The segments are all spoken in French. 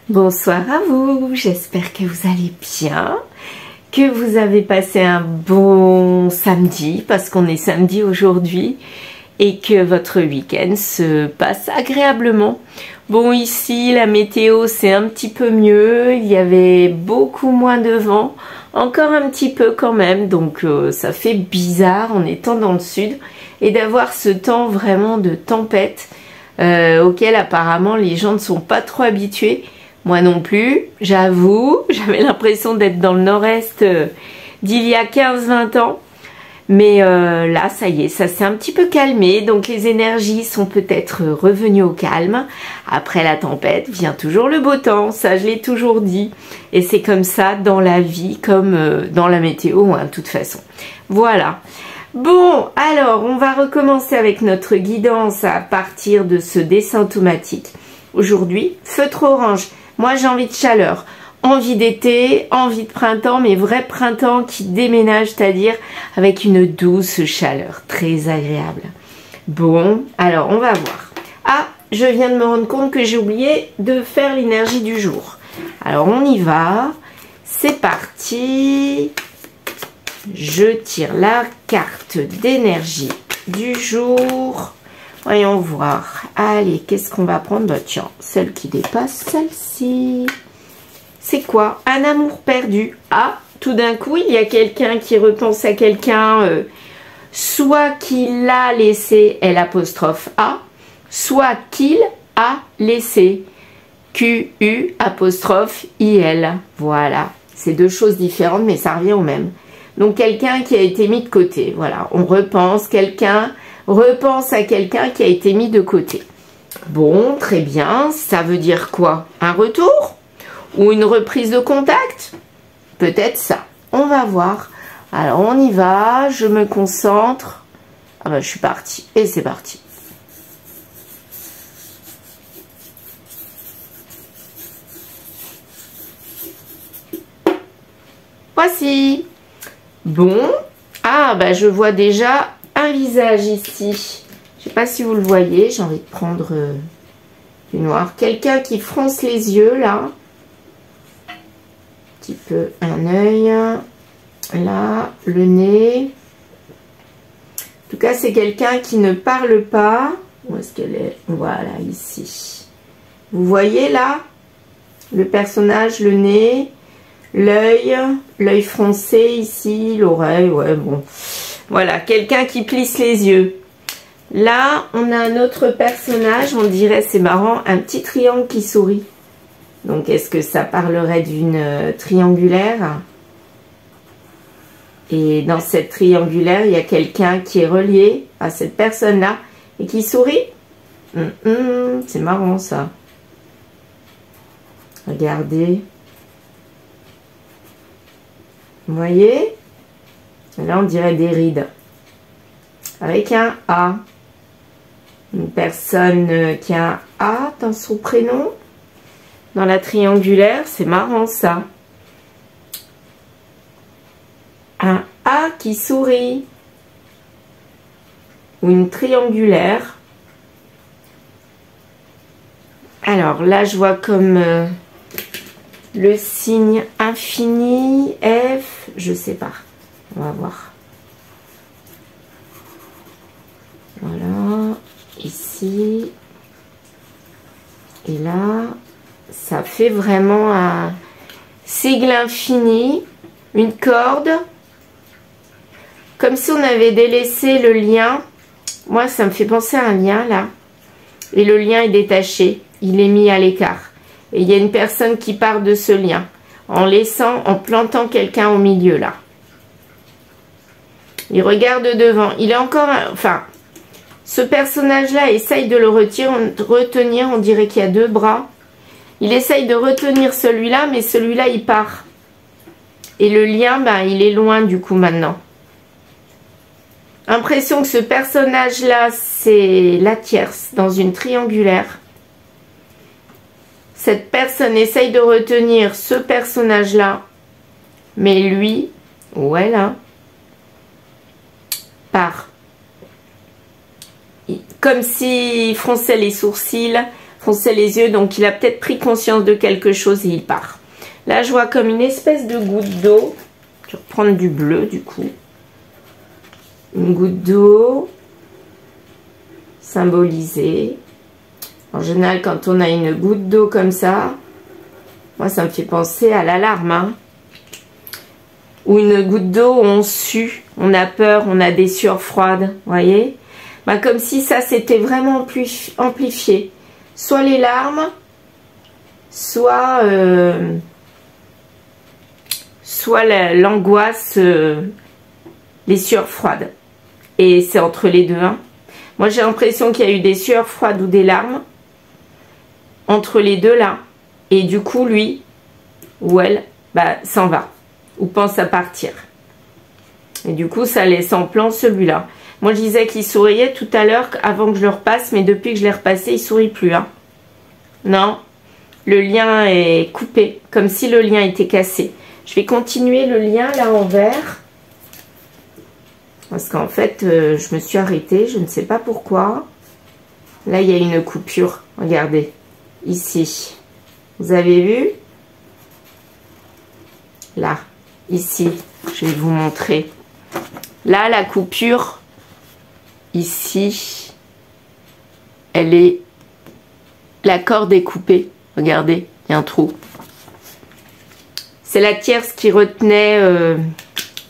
Bonsoir à vous, j'espère que vous allez bien, que vous avez passé un bon samedi, parce qu'on est samedi aujourd'hui, et que votre week-end se passe agréablement. Bon, ici, la météo, c'est un petit peu mieux, il y avait beaucoup moins de vent, encore un petit peu quand même, donc ça fait bizarre en étant dans le sud, et d'avoir ce temps vraiment de tempête, auquel apparemment les gens ne sont pas trop habitués. Moi non plus, j'avoue, j'avais l'impression d'être dans le nord-est d'il y a 15-20 ans. Mais là, ça y est, ça s'est un petit peu calmé. Donc les énergies sont peut-être revenues au calme. Après la tempête vient toujours le beau temps, ça je l'ai toujours dit. Et c'est comme ça dans la vie, comme dans la météo, hein, de toute façon. Voilà. Bon, alors on va recommencer avec notre guidance à partir de ce dessin automatique. Aujourd'hui, feutre orange. Moi, j'ai envie de chaleur, envie d'été, envie de printemps, mais vrai printemps qui déménage, c'est-à-dire avec une douce chaleur, très agréable. Bon, alors, on va voir. Ah, je viens de me rendre compte que j'ai oublié de faire l'énergie du jour. Alors, on y va. C'est parti. Je tire la carte d'énergie du jour. Voyons voir. Allez, qu'est-ce qu'on va prendre? Bah tiens, celle qui dépasse celle-ci. C'est quoi? Un amour perdu. Ah, tout d'un coup, il y a quelqu'un qui repense à quelqu'un, soit qu'il l'a laissé, L''A, soit qu'il a laissé, QU''IL. Voilà. C'est deux choses différentes, mais ça revient au même. Donc, quelqu'un qui a été mis de côté. Voilà. On repense, quelqu'un repense à quelqu'un qui a été mis de côté. Bon, très bien. Ça veut dire quoi? Un retour? Ou une reprise de contact? Peut-être ça. On va voir. Alors, on y va. Je me concentre. Ah ben, je suis partie. Et c'est parti. Voici. Bon. Ah, ben, je vois déjà un visage ici. Je sais pas si vous le voyez. J'ai envie de prendre du noir. Quelqu'un qui fronce les yeux, là. Un petit peu un œil. Là, le nez. En tout cas, c'est quelqu'un qui ne parle pas. Où est-ce qu'elle est? Voilà, ici. Vous voyez, là, le personnage, le nez, l'œil froncé, ici, l'oreille. Ouais, bon. Voilà, quelqu'un qui plisse les yeux. Là, on a un autre personnage, on dirait, c'est marrant, un petit triangle qui sourit. Donc, est-ce que ça parlerait d'une triangulaire? Et dans cette triangulaire, il y a quelqu'un qui est relié à cette personne-là et qui sourit. C'est marrant, ça. Regardez. Vous voyez? Là, on dirait des rides. Avec un A. Une personne qui a un A dans son prénom. Dans la triangulaire, c'est marrant ça. Un A qui sourit. Ou une triangulaire. Alors là, je vois comme le signe infini, F, je sais pas. On va voir. Voilà, ici. Et là, ça fait vraiment un sigle infini, une corde. Comme si on avait délaissé le lien. Moi, ça me fait penser à un lien, là. Et le lien est détaché. Il est mis à l'écart. Et il y a une personne qui part de ce lien. En plantant quelqu'un au milieu, là. Il regarde devant. Il est encore... Enfin, ce personnage-là essaye de le retenir. On dirait qu'il y a deux bras. Il essaye de retenir celui-là, mais celui-là, il part. Et le lien, ben, il est loin, du coup, maintenant. Impression que ce personnage-là, c'est la tierce, dans une triangulaire. Cette personne essaye de retenir ce personnage-là. Mais lui, ouais, là, part. Comme s'il fronçait les sourcils, fronçait les yeux, donc il a peut-être pris conscience de quelque chose et il part. Là, je vois comme une espèce de goutte d'eau. Je vais reprendre du bleu, du coup. Une goutte d'eau symbolisée. En général, quand on a une goutte d'eau comme ça, moi, ça me fait penser à l'alarme, hein. Ou une goutte d'eau où on sue, on a peur, on a des sueurs froides, vous voyez? Bah, comme si ça s'était vraiment amplifié. Soit les larmes, soit l'angoisse, les sueurs froides. Et c'est entre les deux, hein. Moi, j'ai l'impression qu'il y a eu des sueurs froides ou des larmes entre les deux là. Et du coup, lui ou elle, bah, s'en va. Ou pense à partir. Et du coup, ça laisse en plan celui-là. Moi, je disais qu'il souriait tout à l'heure avant que je le repasse, mais depuis que je l'ai repassé, il sourit plus, hein. Non, le lien est coupé, comme si le lien était cassé. Je vais continuer le lien là en vert. Parce qu'en fait, je me suis arrêtée, je ne sais pas pourquoi. Là, il y a une coupure, regardez, ici. Vous avez vu? Là, ici, je vais vous montrer. Là, la coupure, ici, elle est... La corde est coupée. Regardez, il y a un trou. C'est la tierce qui retenait...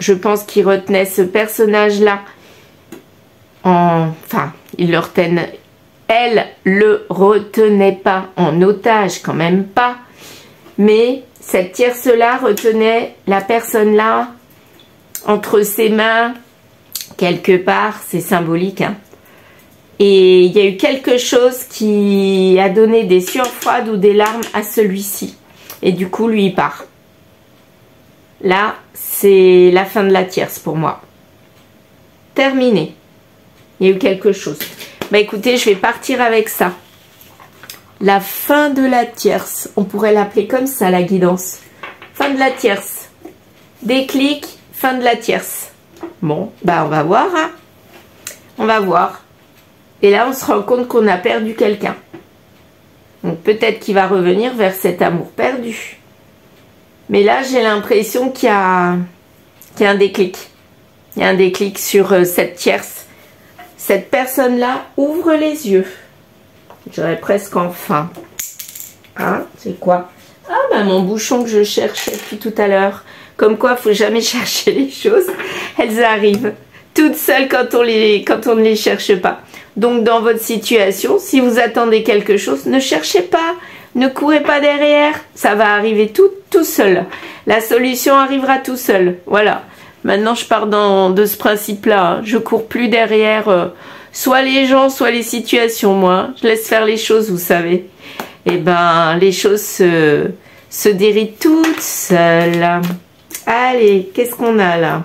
je pense qu'il retenait ce personnage-là. Enfin, il le retenait... Elle le retenait pas en otage, quand même pas. Mais cette tierce-là retenait la personne-là entre ses mains, quelque part. C'est symbolique, hein. Et il y a eu quelque chose qui a donné des sueurs froides ou des larmes à celui-ci. Et du coup, lui, il part. Là, c'est la fin de la tierce pour moi. Terminé. Il y a eu quelque chose. Bah écoutez, je vais partir avec ça. La fin de la tierce. On pourrait l'appeler comme ça, la guidance. Fin de la tierce. Déclic, fin de la tierce. Bon, bah on va voir, hein. On va voir. Et là, on se rend compte qu'on a perdu quelqu'un. Donc peut-être qu'il va revenir vers cet amour perdu. Mais là, j'ai l'impression qu'il y a un déclic. Il y a un déclic sur cette tierce. Cette personne-là ouvre les yeux. Je dirais presque enfin. Hein, c'est quoi? Ah, bah mon bouchon que je cherchais depuis tout à l'heure. Comme quoi, il ne faut jamais chercher les choses. Elles arrivent toutes seules quand on ne les cherche pas. Donc, dans votre situation, si vous attendez quelque chose, ne cherchez pas. Ne courez pas derrière. Ça va arriver tout seul. La solution arrivera tout seul. Voilà. Maintenant, je pars de ce principe-là. Hein. Je cours plus derrière soit les gens, soit les situations, moi. Je laisse faire les choses, vous savez. Et ben, les choses se dérident toutes seules. Allez, qu'est-ce qu'on a là?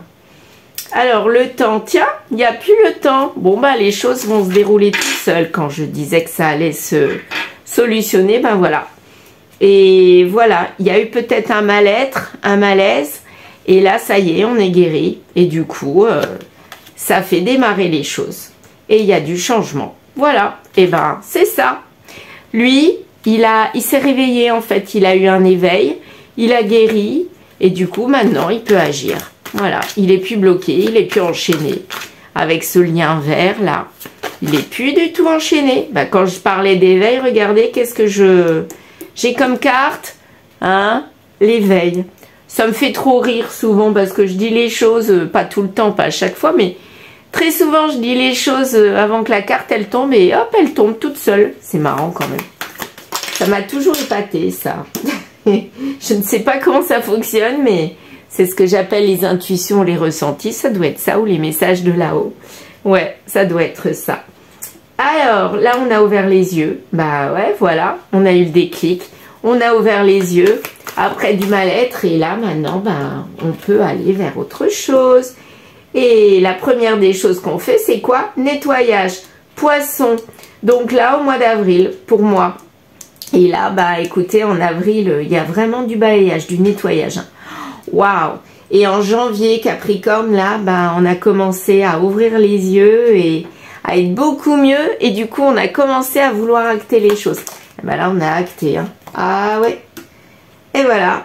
Alors, le temps, tiens, il n'y a plus le temps. Bon, bah, les choses vont se dérouler toutes seules. Quand je disais que ça allait se solutionner, ben voilà. Et voilà, il y a eu peut-être un mal-être, un malaise. Et là, ça y est, on est guéri. Et du coup, ça fait démarrer les choses. Et il y a du changement. Voilà, et ben, c'est ça. Lui, il s'est réveillé, en fait. Il a eu un éveil, il a guéri. Et du coup, maintenant, il peut agir. Voilà, il n'est plus bloqué, il n'est plus enchaîné. Avec ce lien vert, là, il n'est plus du tout enchaîné. Bah, quand je parlais d'éveil, regardez, qu'est-ce que j'ai comme carte, hein, l'éveil. Ça me fait trop rire souvent parce que je dis les choses, pas tout le temps, pas à chaque fois, mais très souvent, je dis les choses avant que la carte, elle tombe et hop, elle tombe toute seule. C'est marrant quand même. Ça m'a toujours épaté, ça. Je ne sais pas comment ça fonctionne, mais... c'est ce que j'appelle les intuitions, les ressentis. Ça doit être ça, ou les messages de là-haut. Ouais, ça doit être ça. Alors, là, on a ouvert les yeux. Bah ouais, voilà. On a eu le déclic. On a ouvert les yeux après du mal-être. Et là, maintenant, bah, on peut aller vers autre chose. Et la première des choses qu'on fait, c'est quoi? Nettoyage. Poisson. Donc là, au mois d'avril, pour moi. Et là, bah écoutez, en avril, il y a vraiment du balayage, du nettoyage. Waouh! Et en janvier, Capricorne, là, bah, on a commencé à ouvrir les yeux et à être beaucoup mieux. Et du coup, on a commencé à vouloir acter les choses. Ben là, on a acté. Hein. Ah ouais. Et voilà.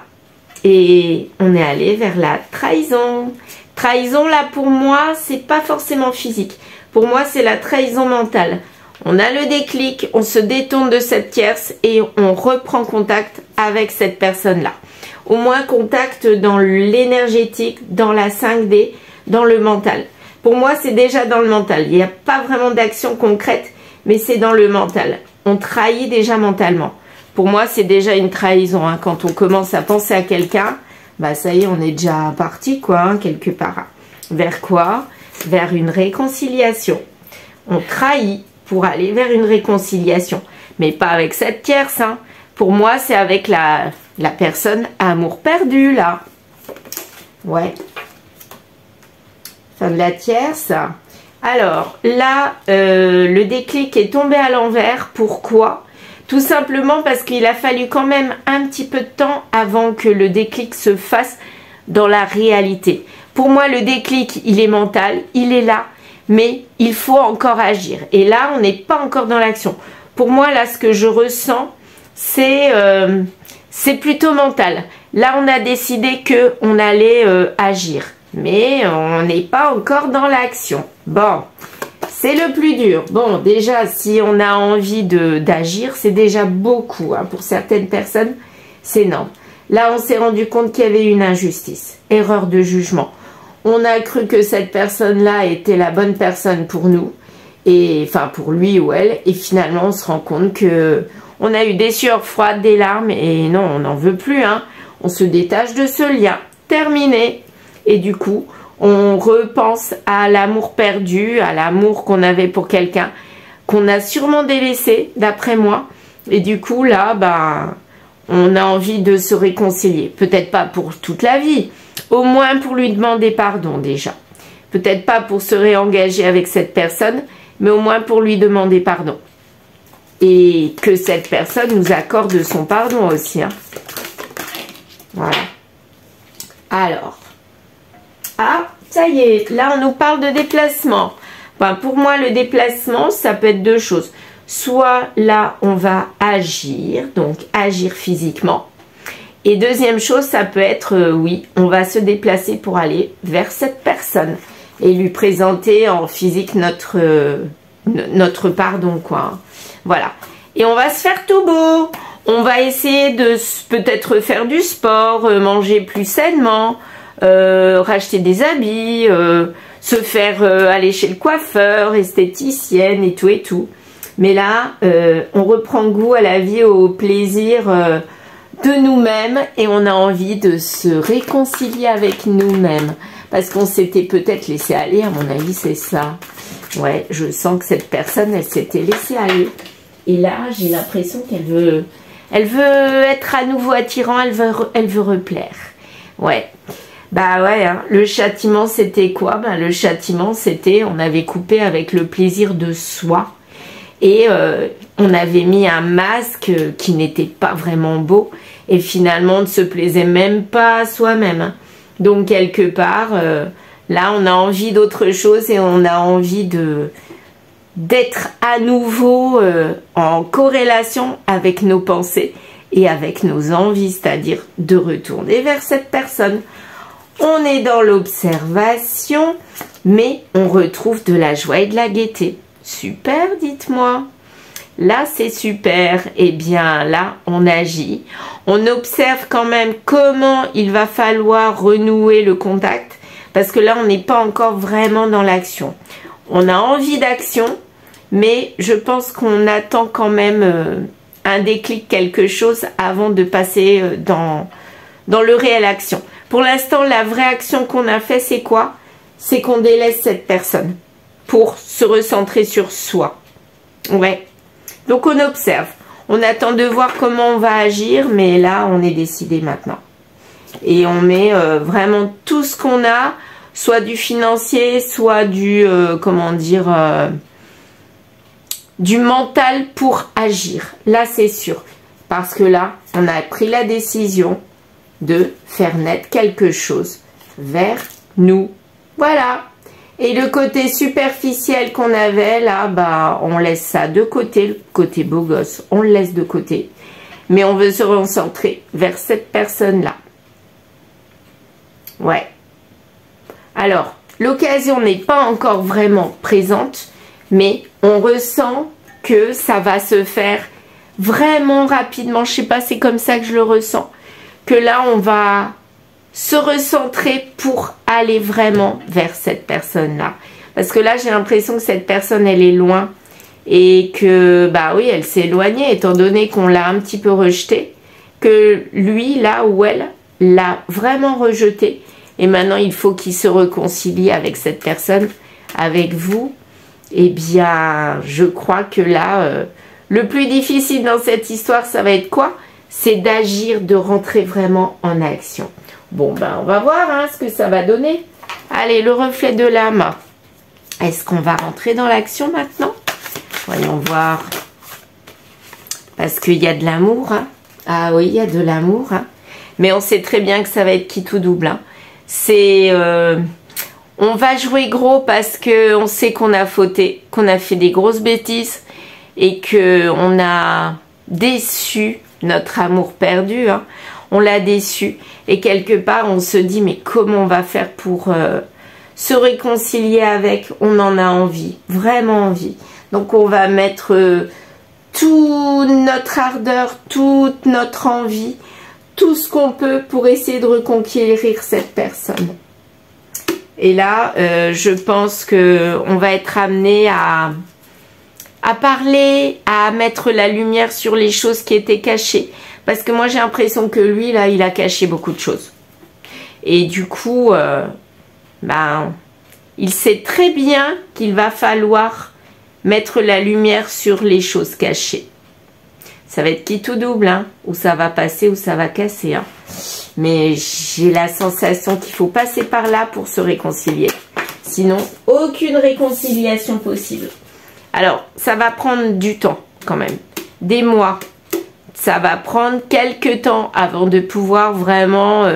Et on est allé vers la trahison. Trahison, là, pour moi, c'est pas forcément physique. Pour moi, c'est la trahison mentale. On a le déclic, on se détourne de cette tierce et on reprend contact avec cette personne-là. Au moins contact dans l'énergétique, dans la 5D, dans le mental. Pour moi, c'est déjà dans le mental. Il n'y a pas vraiment d'action concrète, mais c'est dans le mental. On trahit déjà mentalement. Pour moi, c'est déjà une trahison. Hein. Quand on commence à penser à quelqu'un, bah ça y est, on est déjà parti, quoi, hein, quelque part. Vers quoi? Vers une réconciliation. On trahit pour aller vers une réconciliation. Mais pas avec cette tierce. Hein. Pour moi, c'est avec la personne amour perdu, là. Ouais. Fin de la tierce. Alors, là, le déclic est tombé à l'envers. Pourquoi? Tout simplement parce qu'il a fallu quand même un petit peu de temps avant que le déclic se fasse dans la réalité. Pour moi, le déclic, il est mental, il est là, mais il faut encore agir. Et là, on n'est pas encore dans l'action. Pour moi, là, ce que je ressens, c'est plutôt mental. Là, on a décidé qu'on allait agir, mais on n'est pas encore dans l'action. Bon, c'est le plus dur. Bon, déjà, si on a envie d'agir, c'est déjà beaucoup. Hein. Pour certaines personnes, c'est énorme. Là, on s'est rendu compte qu'il y avait une injustice, erreur de jugement. On a cru que cette personne-là était la bonne personne pour nous, et enfin pour lui ou elle, et finalement, on se rend compte que on a eu des sueurs froides, des larmes, et non, on n'en veut plus. Hein. On se détache de ce lien. Terminé. Et du coup, on repense à l'amour perdu, à l'amour qu'on avait pour quelqu'un, qu'on a sûrement délaissé, d'après moi. Et du coup, là, bah, on a envie de se réconcilier. Peut-être pas pour toute la vie, au moins pour lui demander pardon déjà. Peut-être pas pour se réengager avec cette personne, mais au moins pour lui demander pardon. Et que cette personne nous accorde son pardon aussi. Hein. Voilà. Alors. Ah, ça y est, là on nous parle de déplacement. Ben, pour moi, le déplacement, ça peut être deux choses. Soit là, on va agir, donc agir physiquement. Et deuxième chose, ça peut être, oui, on va se déplacer pour aller vers cette personne et lui présenter en physique notre pardon, quoi. Voilà. Et on va se faire tout beau. On va essayer de peut-être faire du sport, manger plus sainement, racheter des habits, se faire aller chez le coiffeur, esthéticienne et tout et tout. Mais là, on reprend goût à la vie, au plaisir de nous-mêmes et on a envie de se réconcilier avec nous-mêmes. Parce qu'on s'était peut-être laissé aller, à mon avis, c'est ça. Ouais, je sens que cette personne, elle s'était laissée aller. Et là, j'ai l'impression qu'elle veut être à nouveau attirant, elle veut replaire. Ouais. Bah ouais, hein. Le châtiment, c'était quoi? Ben, le châtiment, c'était, on avait coupé avec le plaisir de soi. Et on avait mis un masque qui n'était pas vraiment beau. Et finalement, on ne se plaisait même pas à soi-même. Hein. Donc, quelque part, là, on a envie d'autre chose et on a envie d'être à nouveau en corrélation avec nos pensées et avec nos envies, c'est-à-dire de retourner vers cette personne. On est dans l'observation, mais on retrouve de la joie et de la gaieté. Super, dites-moi. Là, c'est super. Eh bien, là, on agit. On observe quand même comment il va falloir renouer le contact, parce que là, on n'est pas encore vraiment dans l'action. On a envie d'action, mais je pense qu'on attend quand même un déclic, quelque chose, avant de passer dans le réel action. Pour l'instant, la vraie action qu'on a fait, c'est quoi? C'est qu'on délaisse cette personne pour se recentrer sur soi. Ouais. Donc, on observe. On attend de voir comment on va agir, mais là, on est décidé maintenant. Et on met vraiment tout ce qu'on a, soit du financier, soit du, comment dire, du mental pour agir. Là, c'est sûr. Parce que là, on a pris la décision de faire naître quelque chose vers nous. Voilà. Et le côté superficiel qu'on avait là, bah on laisse ça de côté, le côté beau gosse, on le laisse de côté. Mais on veut se recentrer vers cette personne-là. Ouais. Alors, l'occasion n'est pas encore vraiment présente, mais on ressent que ça va se faire vraiment rapidement. Je sais pas, c'est comme ça que je le ressens. Que là, on va se recentrer pour aller vraiment vers cette personne-là. Parce que là, j'ai l'impression que cette personne, elle est loin. Et que, bah oui, elle s'est éloignée, étant donné qu'on l'a un petit peu rejetée. Que lui, là où elle, l'a vraiment rejeté. Et maintenant, il faut qu'il se réconcilie avec cette personne, avec vous. Eh bien, je crois que là, le plus difficile dans cette histoire, ça va être quoi? C'est d'agir, de rentrer vraiment en action. Bon, ben, on va voir hein, ce que ça va donner. Allez, le reflet de l'âme. Est-ce qu'on va rentrer dans l'action maintenant? Voyons voir. Parce qu'il y a de l'amour. Hein. Ah oui, il y a de l'amour. Hein. Mais on sait très bien que ça va être qui tout double. Hein. C'est... on va jouer gros parce qu'on sait qu'on a fauté, qu'on a fait des grosses bêtises et qu'on a déçu notre amour perdu. Hein. On l'a déçu et quelque part on se dit mais comment on va faire pour se réconcilier avec? On en a envie, vraiment envie. Donc on va mettre toute notre ardeur, toute notre envie, tout ce qu'on peut pour essayer de reconquérir cette personne. Et là, je pense que on va être amené à parler, à mettre la lumière sur les choses qui étaient cachées. Parce que moi, j'ai l'impression que lui, là, il a caché beaucoup de choses. Et du coup, ben, il sait très bien qu'il va falloir mettre la lumière sur les choses cachées. Ça va être qui tout double, hein, ou ça va passer, ou ça va casser. Hein. Mais j'ai la sensation qu'il faut passer par là pour se réconcilier. Sinon, aucune réconciliation possible. Alors, ça va prendre du temps quand même. Des mois. Ça va prendre quelques temps avant de pouvoir vraiment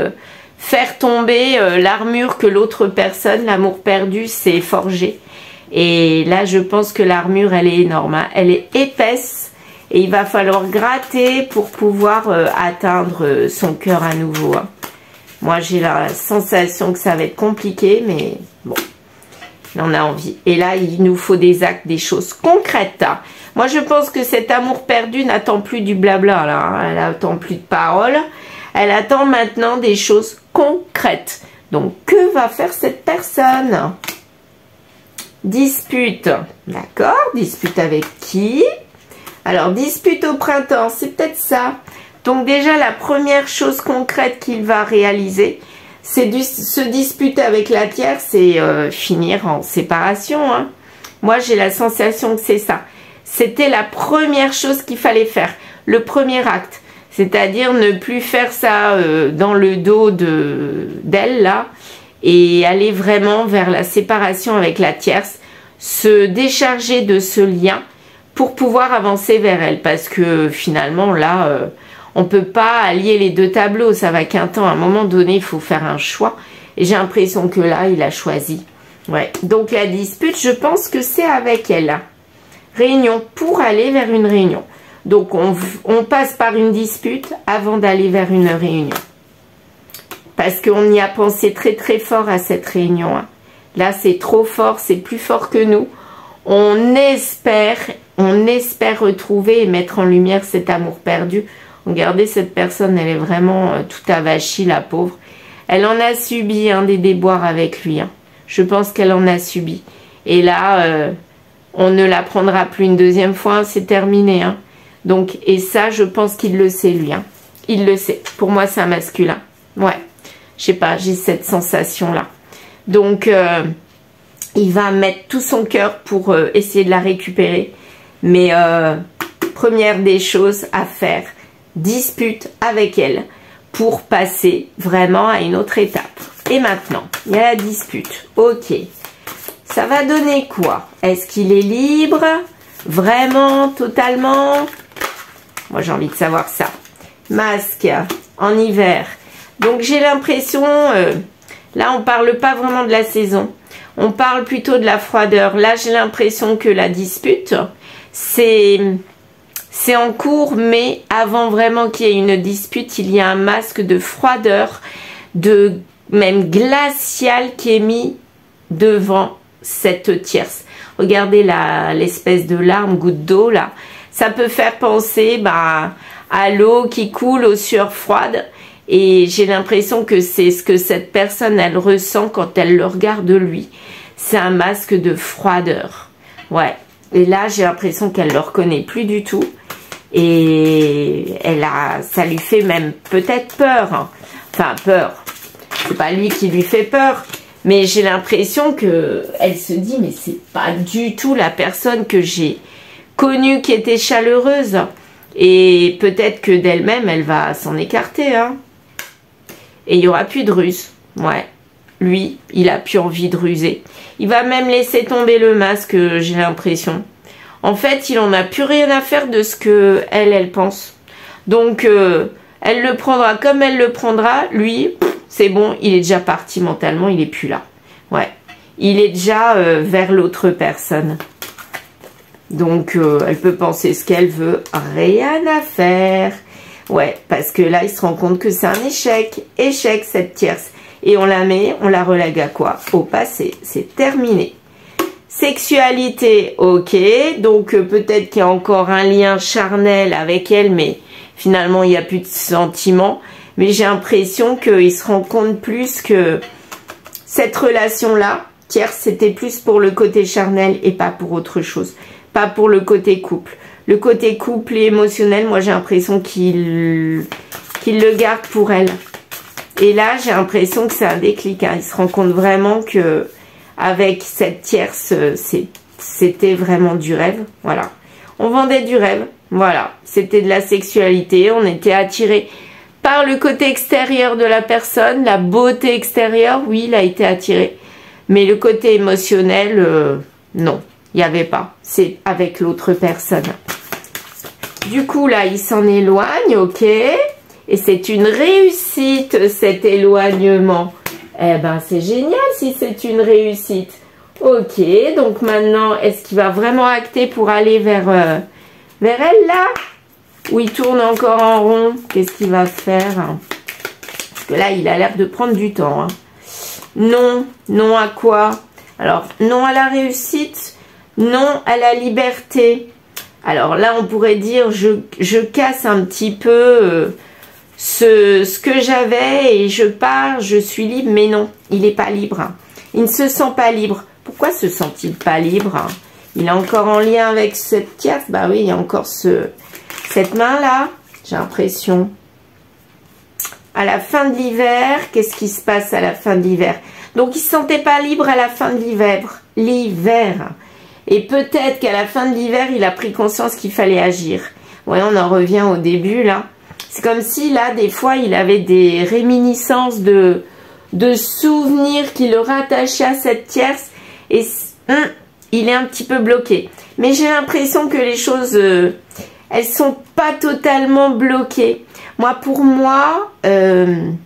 faire tomber l'armure que l'autre personne, l'amour perdu, s'est forgé. Et là, je pense que l'armure, elle est énorme. Hein. Elle est épaisse. Et il va falloir gratter pour pouvoir atteindre son cœur à nouveau. Hein. Moi, j'ai la sensation que ça va être compliqué, mais bon, on a envie. Et là, il nous faut des actes, des choses concrètes. Hein. Moi, je pense que cet amour perdu n'attend plus du blabla. Là, hein. Elle n'attend plus de paroles. Elle attend maintenant des choses concrètes. Donc, que va faire cette personne? Dispute. D'accord, dispute avec qui? Alors, dispute au printemps, c'est peut-être ça. Donc déjà, la première chose concrète qu'il va réaliser, c'est se disputer avec la tierce et finir en séparation. Hein. Moi, j'ai la sensation que c'est ça. C'était la première chose qu'il fallait faire. Le premier acte. C'est-à-dire ne plus faire ça dans le dos d'elle, là. Et aller vraiment vers la séparation avec la tierce. Se décharger de ce lien pour pouvoir avancer vers elle. Parce que finalement, là, on ne peut pas allier les deux tableaux. Ça va qu'un temps. À un moment donné, il faut faire un choix. Et j'ai l'impression que là, il a choisi. Ouais. Donc la dispute, je pense que c'est avec elle. Réunion, pour aller vers une réunion. Donc on passe par une dispute avant d'aller vers une réunion. Parce qu'on y a pensé très très fort à cette réunion. Hein. Là, c'est trop fort, c'est plus fort que nous. On espère retrouver et mettre en lumière cet amour perdu. Regardez, cette personne, elle est vraiment tout avachie, la pauvre. Elle en a subi des déboires avec lui. Hein. Je pense qu'elle en a subi. Et là, on ne la prendra plus une deuxième fois, hein, c'est terminé. Hein. Donc, et ça, je pense qu'il le sait, lui. Hein. Il le sait. Pour moi, c'est un masculin. Ouais. Je sais pas, j'ai cette sensation-là. Donc, il va mettre tout son cœur pour essayer de la récupérer. Mais, première des choses à faire, dispute avec elle pour passer vraiment à une autre étape. Et maintenant, il y a la dispute. Ok. Ça va donner quoi? Est-ce qu'il est libre? Vraiment? Totalement? Moi, j'ai envie de savoir ça. Masque en hiver. Donc, j'ai l'impression... là, on parle pas vraiment de la saison. On parle plutôt de la froideur. Là, j'ai l'impression que la dispute, c'est en cours, mais avant vraiment qu'il y ait une dispute, il y a un masque de froideur, de même glacial qui est mis devant cette tierce. Regardez l'espèce de larme, goutte d'eau là. Ça peut faire penser à l'eau qui coule, aux sueurs froides. Et j'ai l'impression que c'est ce que cette personne, elle ressent quand elle le regarde lui. C'est un masque de froideur. Ouais. Et là, j'ai l'impression qu'elle le reconnaît plus du tout. Et ça lui fait même peut-être peur. Hein. Enfin, peur. C'est pas lui qui lui fait peur. Mais j'ai l'impression que elle se dit, mais c'est pas du tout la personne que j'ai connue qui était chaleureuse. Et peut-être que d'elle-même, elle va s'en écarter, hein. Et il n'y aura plus de ruse. Ouais. Lui, il a plus envie de ruser. Il va même laisser tomber le masque, j'ai l'impression. En fait, il en a plus rien à faire de ce que elle pense. Donc, elle le prendra comme elle le prendra. Lui, c'est bon, il est déjà parti mentalement, il est plus là. Ouais. Il est déjà vers l'autre personne. Donc, elle peut penser ce qu'elle veut. Rien à faire. Ouais, parce que là, il se rend compte que c'est un échec. Échec, cette tierce. Et on la relègue à quoi? Au passé. C'est terminé. Sexualité, ok. Donc, peut-être qu'il y a encore un lien charnel avec elle, mais finalement, il n'y a plus de sentiments. Mais j'ai l'impression qu'il se rend compte plus que cette relation-là, tierce, c'était plus pour le côté charnel et pas pour autre chose. Pas pour le côté couple. Le côté couple et émotionnel, moi j'ai l'impression qu'il le garde pour elle. Et là, j'ai l'impression que c'est un déclic. Hein. Il se rend compte vraiment que avec cette tierce, c'était vraiment du rêve. Voilà. On vendait du rêve. Voilà. C'était de la sexualité. On était attiré par le côté extérieur de la personne. La beauté extérieure, oui, il a été attiré. Mais le côté émotionnel, non. Il n'y avait pas. C'est avec l'autre personne. Du coup, là, il s'en éloigne, ok. Et c'est une réussite, cet éloignement. Eh ben, c'est génial si c'est une réussite. Ok, donc maintenant, est-ce qu'il va vraiment acter pour aller vers elle, là? Ou il tourne encore en rond? Qu'est-ce qu'il va faire? Parce que là, il a l'air de prendre du temps. Hein. Non. Non à quoi? Alors, non à la réussite. Non à la liberté. Alors là, on pourrait dire, je casse un petit peu ce que j'avais et je pars, je suis libre. Mais non, il n'est pas libre. Hein. Il ne se sent pas libre. Pourquoi se sent-il pas libre? Hein? Il est encore en lien avec cette tierce. Bah oui, il y a encore cette main-là. J'ai l'impression. À la fin de l'hiver, qu'est-ce qui se passe à la fin de l'hiver? Donc, il ne se sentait pas libre à la fin de l'hiver. L'hiver. Et peut-être qu'à la fin de l'hiver, il a pris conscience qu'il fallait agir. Ouais, on en revient au début, là. C'est comme si, là, des fois, il avait des réminiscences de souvenirs qui le rattachaient à cette tierce. Et il est un petit peu bloqué. Mais j'ai l'impression que les choses, elles sont pas totalement bloquées. Moi, pour moi, elle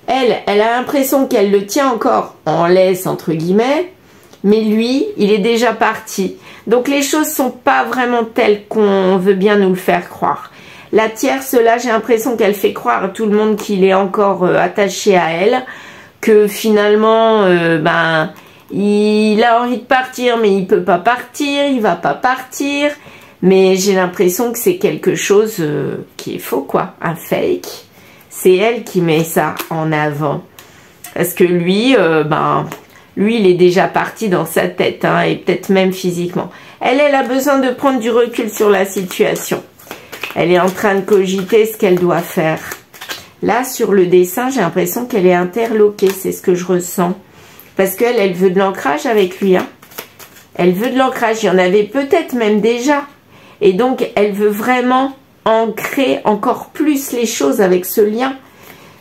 a l'impression qu'elle le tient encore en laisse, entre guillemets. Mais lui, il est déjà parti. Donc, les choses sont pas vraiment telles qu'on veut bien nous le faire croire. La tierce, là, j'ai l'impression qu'elle fait croire à tout le monde qu'il est encore attaché à elle. Que finalement, il a envie de partir, mais il peut pas partir. Il va pas partir. Mais j'ai l'impression que c'est quelque chose qui est faux, quoi. Un fake. C'est elle qui met ça en avant. Parce que lui, lui, il est déjà parti dans sa tête, hein, et peut-être même physiquement. Elle a besoin de prendre du recul sur la situation. Elle est en train de cogiter ce qu'elle doit faire. Là, sur le dessin, j'ai l'impression qu'elle est interloquée. C'est ce que je ressens. Parce qu'elle, elle veut de l'ancrage avec lui. Hein. Elle veut de l'ancrage. Il y en avait peut-être même déjà. Et donc, elle veut vraiment ancrer encore plus les choses avec ce lien.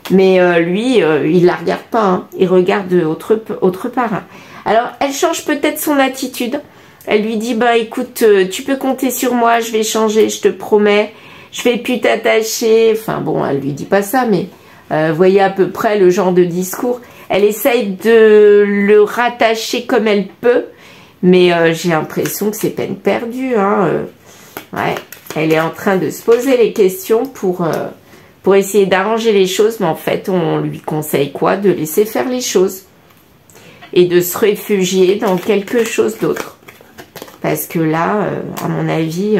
Mais lui, il la regarde pas. Hein. Il regarde autre part. Hein. Alors, elle change peut-être son attitude. Elle lui dit, bah écoute, tu peux compter sur moi, je vais changer, je te promets. Je vais plus t'attacher. Enfin bon, elle lui dit pas ça, mais Vous voyez à peu près le genre de discours. Elle essaye de le rattacher comme elle peut, mais j'ai l'impression que c'est peine perdue. Hein. Ouais, elle est en train de se poser les questions pour essayer d'arranger les choses, mais en fait, on lui conseille quoi? De laisser faire les choses et de se réfugier dans quelque chose d'autre. Parce que là, à mon avis,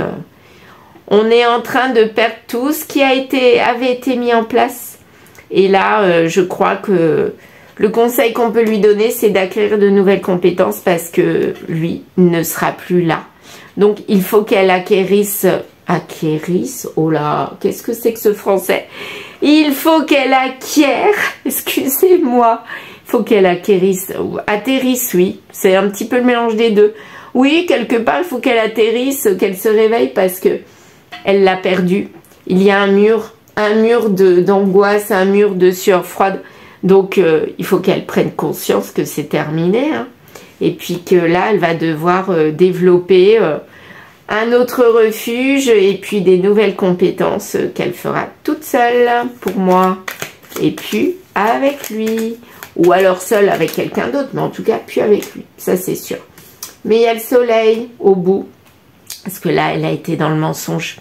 on est en train de perdre tout ce qui avait été mis en place. Et là, je crois que le conseil qu'on peut lui donner, c'est d'acquérir de nouvelles compétences parce que lui ne sera plus là. Donc, il faut qu'elle acquérisse, oh là, qu'est-ce que c'est que ce français? Il faut qu'elle acquiert, excusez-moi, il faut qu'elle atterrisse, oui, c'est un petit peu le mélange des deux. Oui, quelque part, il faut qu'elle atterrisse, qu'elle se réveille parce que elle l'a perdu. Il y a un mur d'angoisse, un mur de sueur froide. Donc, il faut qu'elle prenne conscience que c'est terminé. Hein. Et puis que là, elle va devoir développer un autre refuge et puis des nouvelles compétences qu'elle fera toute seule, pour moi. Et puis, avec lui. Ou alors seule avec quelqu'un d'autre, mais en tout cas, plus avec lui. Ça, c'est sûr. Mais il y a le soleil au bout. Parce que là, elle a été dans le mensonge.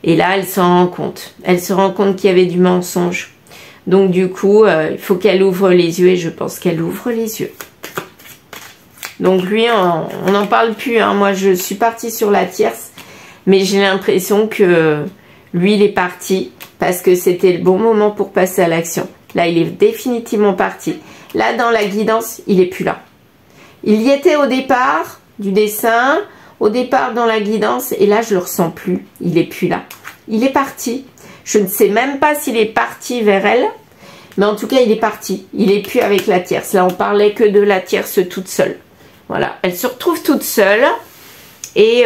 Et là, elle s'en rend compte. Elle se rend compte qu'il y avait du mensonge. Donc, du coup, il faut qu'elle ouvre les yeux. Et je pense qu'elle ouvre les yeux. Donc, lui, on n'en parle plus. Hein. Moi, je suis partie sur la tierce. Mais j'ai l'impression que lui, il est parti. Parce que c'était le bon moment pour passer à l'action. Là, il est définitivement parti. Là, dans la guidance, il n'est plus là. Il y était au départ du dessin, au départ dans la guidance, et là je le ressens plus, il n'est plus là. Il est parti, je ne sais même pas s'il est parti vers elle, mais en tout cas il est parti, il n'est plus avec la tierce. Là on parlait que de la tierce toute seule. Voilà, elle se retrouve toute seule, et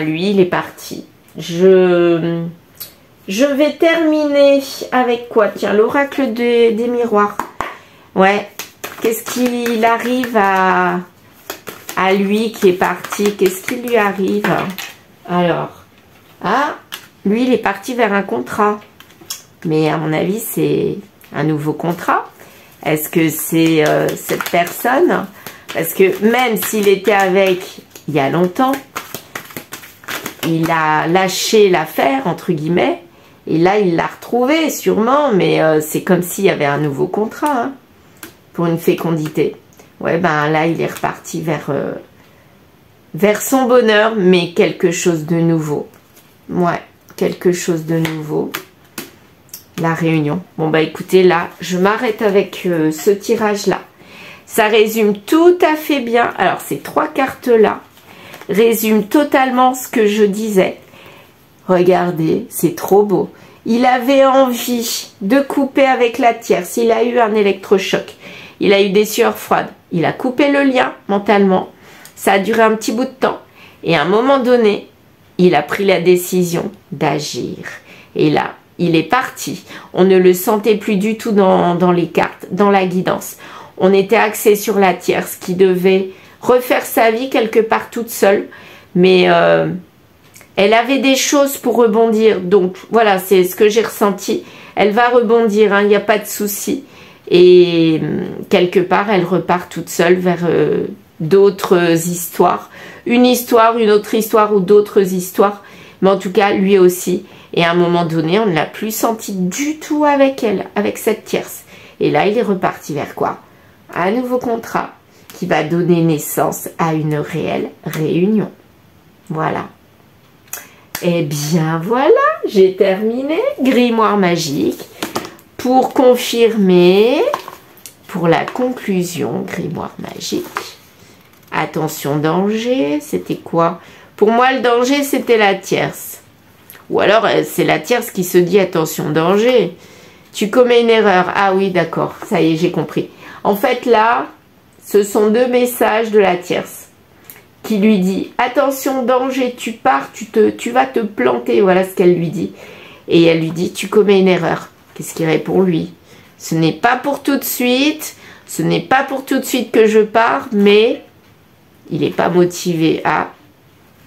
lui il est parti. Je vais terminer avec quoi? Tiens, l'oracle des miroirs. Ouais. Qu'est-ce qu'il arrive à lui qui est parti? Qu'est-ce qui lui arrive? Alors, lui, il est parti vers un contrat. Mais à mon avis, c'est un nouveau contrat. Est-ce que c'est cette personne? Parce que même s'il était avec il y a longtemps, il a lâché l'affaire, entre guillemets. Et là, il l'a retrouvé, sûrement. Mais c'est comme s'il y avait un nouveau contrat, hein. Pour une fécondité. Ouais, ben là, il est reparti vers son bonheur, mais quelque chose de nouveau. Ouais, quelque chose de nouveau. La réunion. Bon, bah écoutez, là, je m'arrête avec ce tirage-là. Ça résume tout à fait bien. Alors, ces trois cartes-là résument totalement ce que je disais. Regardez, c'est trop beau. Il avait envie de couper avec la tierce. Il a eu un électrochoc. Il a eu des sueurs froides. Il a coupé le lien mentalement. Ça a duré un petit bout de temps. Et à un moment donné, il a pris la décision d'agir. Et là, il est parti. On ne le sentait plus du tout dans les cartes, dans la guidance. On était axé sur la tierce qui devait refaire sa vie quelque part toute seule. Mais elle avait des choses pour rebondir. Donc voilà, c'est ce que j'ai ressenti. Elle va rebondir, hein, il n'y a pas de souci. Et quelque part, elle repart toute seule vers d'autres histoires. Une histoire, une autre histoire ou d'autres histoires. Mais en tout cas, lui aussi. Et à un moment donné, on ne l'a plus senti du tout avec elle, avec cette tierce. Et là, il est reparti vers quoi? Un nouveau contrat qui va donner naissance à une réelle réunion. Voilà. Et bien voilà, j'ai terminé. Grimoire magique. Pour confirmer, pour la conclusion, grimoire magique. Attention, danger, c'était quoi? Pour moi, le danger, c'était la tierce. Ou alors, c'est la tierce qui se dit attention, danger. Tu commets une erreur. Ah oui, d'accord, ça y est, j'ai compris. En fait, là, ce sont deux messages de la tierce qui lui dit attention, danger, tu pars, tu vas te planter. Voilà ce qu'elle lui dit. Et elle lui dit tu commets une erreur. Qu'est-ce qu'il répond lui? Ce n'est pas pour tout de suite. Ce n'est pas pour tout de suite que je pars, mais il n'est pas motivé. Ah,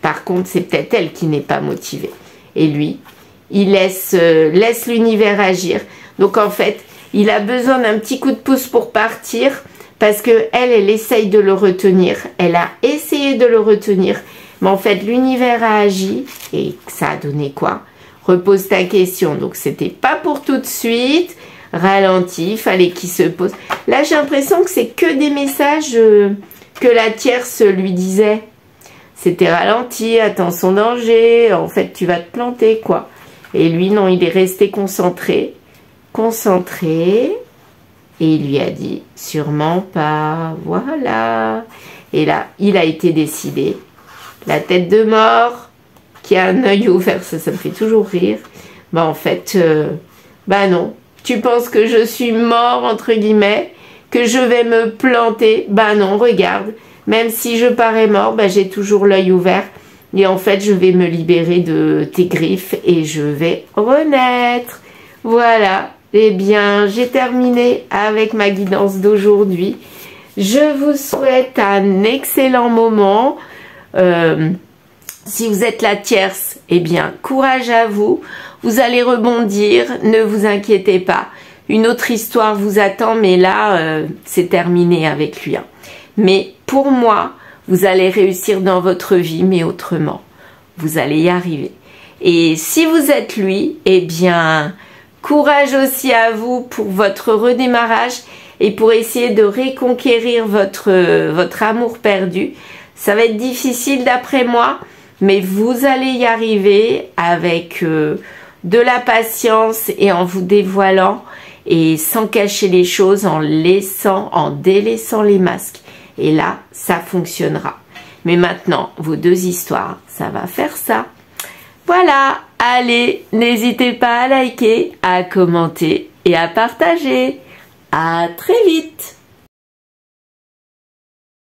par contre, c'est peut-être elle qui n'est pas motivée. Et lui, il laisse l'univers agir. Donc en fait, il a besoin d'un petit coup de pouce pour partir parce que elle essaye de le retenir. Elle a essayé de le retenir. Mais en fait, l'univers a agi et ça a donné quoi? Repose ta question. Donc, c'était pas pour tout de suite. Ralentis, fallait qu'il se pose. Là, j'ai l'impression que c'est que des messages que la tierce lui disait. C'était ralenti, attention danger, en fait, tu vas te planter, quoi. Et lui, non, il est resté concentré. Concentré. Et il lui a dit, sûrement pas, voilà. Et là, il a été décidé. La tête de mort, qui a un œil ouvert, ça me fait toujours rire. Bah en fait, bah non. Tu penses que je suis mort, entre guillemets, que je vais me planter? Bah non, regarde. Même si je parais mort, bah j'ai toujours l'œil ouvert. Et en fait, je vais me libérer de tes griffes et je vais renaître. Voilà. Eh bien, j'ai terminé avec ma guidance d'aujourd'hui. Je vous souhaite un excellent moment. Si vous êtes la tierce, eh bien, courage à vous. Vous allez rebondir, ne vous inquiétez pas. Une autre histoire vous attend, mais là, c'est terminé avec lui. Hein. Mais pour moi, vous allez réussir dans votre vie, mais autrement. Vous allez y arriver. Et si vous êtes lui, eh bien, courage aussi à vous pour votre redémarrage et pour essayer de reconquérir votre amour perdu. Ça va être difficile d'après moi, mais vous allez y arriver avec de la patience et en vous dévoilant et sans cacher les choses, en délaissant les masques. Et là, ça fonctionnera. Mais maintenant, vos deux histoires, ça va faire ça. Voilà, allez, n'hésitez pas à liker, à commenter et à partager. À très vite!